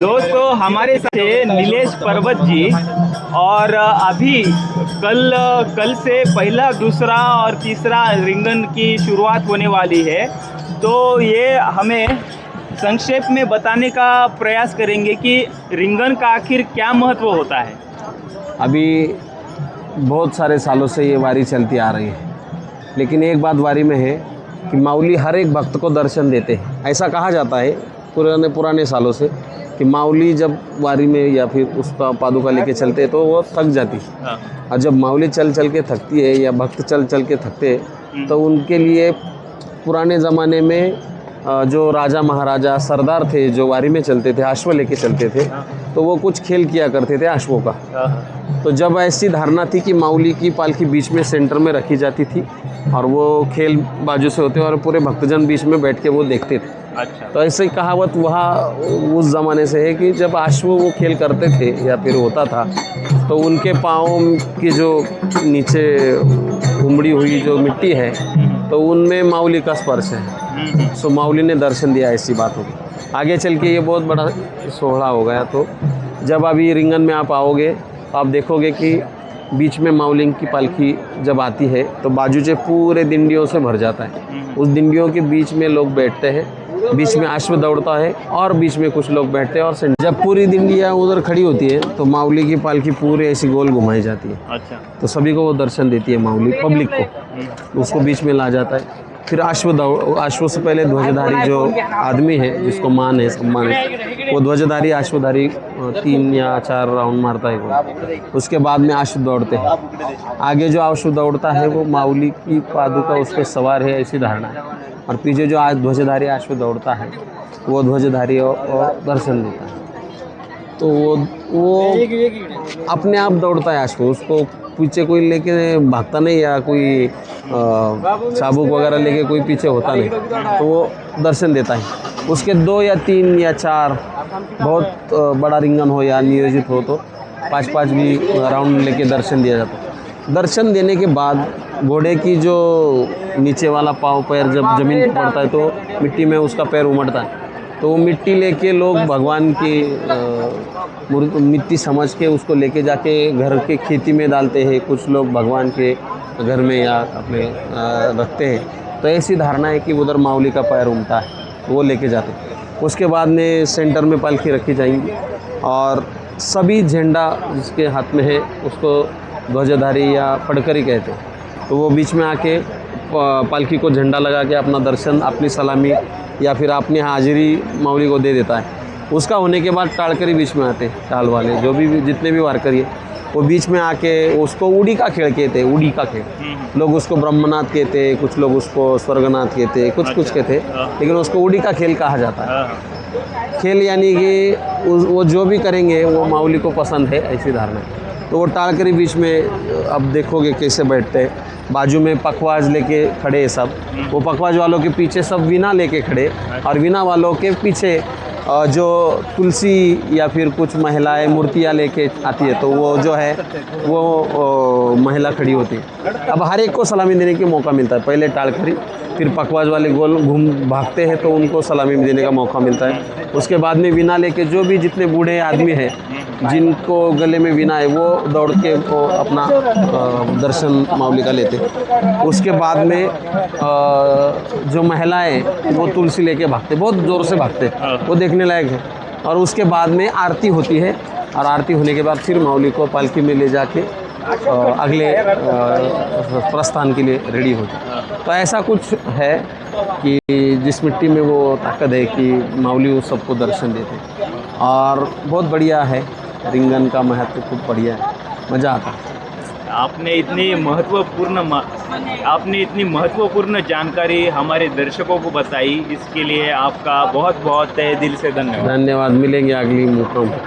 दोस्तों हमारे साथ है नीलेश पर्वत जी। और अभी कल से पहला, दूसरा और तीसरा रिंगन की शुरुआत होने वाली है। तो ये हमें संक्षेप में बताने का प्रयास करेंगे कि रिंगन का आखिर क्या महत्व होता है। अभी बहुत सारे सालों से ये वारी चलती आ रही है, लेकिन एक बात वारी में है कि माऊली हर एक भक्त को दर्शन देते हैं। ऐसा कहा जाता है पुराने सालों से कि माऊली जब वारी में या फिर उसका पादुका लेके चलते हैं तो वो थक जाती है। और जब माऊली चल चल के थकती है या भक्त चल चल के थकते हैं तो उनके लिए पुराने ज़माने में जो राजा महाराजा सरदार थे जो वारी में चलते थे, अश्व लेके चलते थे, तो वो कुछ खेल किया करते थे अश्वों का। तो जब ऐसी धारणा थी कि माऊली की पालकी बीच में सेंटर में रखी जाती थी और वो खेल बाजू से होते और पूरे भक्तजन बीच में बैठ के वो देखते थे। अच्छा। तो ऐसे ही कहावत वहाँ उस ज़माने से है कि जब अश्व वो खेल करते थे या फिर होता था तो उनके पाँव की जो नीचे उमड़ी हुई जो मिट्टी है तो उनमें माऊली का स्पर्श है। सो माऊली ने दर्शन दिया, ऐसी बात होगी। आगे चल के ये बहुत बड़ा सोहरा हो गया। तो जब अभी रिंगन में आप आओगे तो आप देखोगे कि बीच में माऊली की पालकी जब आती है तो बाजूचे पूरे डिंडियों से भर जाता है। उस डिंडियों के बीच में लोग बैठते हैं, बीच में अश्व दौड़ता है और बीच में कुछ लोग बैठते हैं। और जब पूरी डिंडिया उधर खड़ी होती है तो माऊली की पालकी पूरे ऐसी गोल घुमाई जाती है। अच्छा। तो सभी को वो दर्शन देती है माऊली, पब्लिक को। उसको बीच में ला जाता है। फिर अश्व से पहले ध्वजधारी जो आदमी है जिसको मान है, सम्मान है, वो ध्वजधारी अश्वधारी 3 या 4 राउंड मारता है वो। उसके बाद में अश्व दौड़ते हैं। आगे जो अश्व दौड़ता है वो माऊली की पादुका उस पर सवार है, ऐसी धारणा है। और पीछे जो ध्वजधारी अश्व दौड़ता है वो ध्वजधारी और दर्शन देता है। तो वो अपने आप दौड़ता है अश्व, उसको पीछे कोई लेके भागता नहीं या कोई चाबुक वगैरह लेके कोई पीछे होता नहीं। तो वो दर्शन देता है। उसके 2 या 3 या 4 बहुत बड़ा रिंगन हो या नियोजित हो तो 5-5 भी राउंड लेके दर्शन दिया जाता है। दर्शन देने के बाद घोड़े की जो नीचे वाला पाँव पैर जब ज़मीन पर पड़ता है तो मिट्टी में उसका पैर उमड़ता है। तो वो मिट्टी लेके लोग भगवान की मिट्टी समझ के उसको लेके जाके घर के खेती में डालते हैं। कुछ लोग भगवान के घर में या अपने रखते हैं। तो ऐसी धारणा है कि उधर माऊली का पैर उमटा है, वो लेके जाते हैं। उसके बाद में सेंटर में पालकी रखी जाएंगी और सभी झंडा जिसके हाथ में है उसको ध्वजधारी या पड़करी कहते हैं। तो वो बीच में आके पालकी को झंडा लगा के अपना दर्शन, अपनी सलामी या फिर अपनी हाजिरी माऊली को दे देता है। उसका होने के बाद टालकरी बीच में आते हैं। टाल वाले जो भी जितने भी वारकरी है वो बीच में आके उसको उड़ी का खेल कहते हैं। उड़ी का खेल लोग उसको ब्रह्मनाथ कहते हैं, कुछ लोग उसको स्वर्गनाथ कहते हैं, कुछ कहते हैं, लेकिन उसको उड़ी का खेल कहा जाता है। खेल यानी कि वो जो भी करेंगे वो माऊली को पसंद है, ऐसी धारणा है। तो वो टालकरी बीच में अब देखोगे कैसे बैठते हैं। बाजू में पखवाज लेके खड़े सब, वो पखवाज वालों के पीछे सब वीणा लेके खड़े और वीणा वालों के पीछे जो तुलसी या फिर कुछ महिलाएं मूर्तियाँ लेके आती है तो वो जो है वो महिला खड़ी होती है। अब हर एक को सलामी देने का मौका मिलता है। पहले टालखरी, फिर पखवाज वाले गोल घूम भागते हैं तो उनको सलामी देने का मौका मिलता है। उसके बाद में वीणा लेके जो भी जितने बूढ़े आदमी हैं जिनको गले में वीणा है वो दौड़ के वो अपना दर्शन माऊली का लेते। उसके बाद में जो महिलाएं वो तुलसी लेके भागते, बहुत ज़ोर से भागते, वो देखने लायक है। और उसके बाद में आरती होती है और आरती होने के बाद फिर माऊली को पालकी में ले जाके अगले प्रस्थान के लिए रेडी होते। तो ऐसा कुछ है कि जिस मिट्टी में वो ताकत है कि माऊली उस सबको दर्शन देते और बहुत बढ़िया है। रिंगन का महत्व खूब बढ़िया है, मज़ा आता है। आपने इतनी महत्वपूर्ण जानकारी हमारे दर्शकों को बताई, इसके लिए आपका बहुत बहुत तहे दिल से धन्यवाद। धन्यवाद। मिलेंगे अगली मौका में।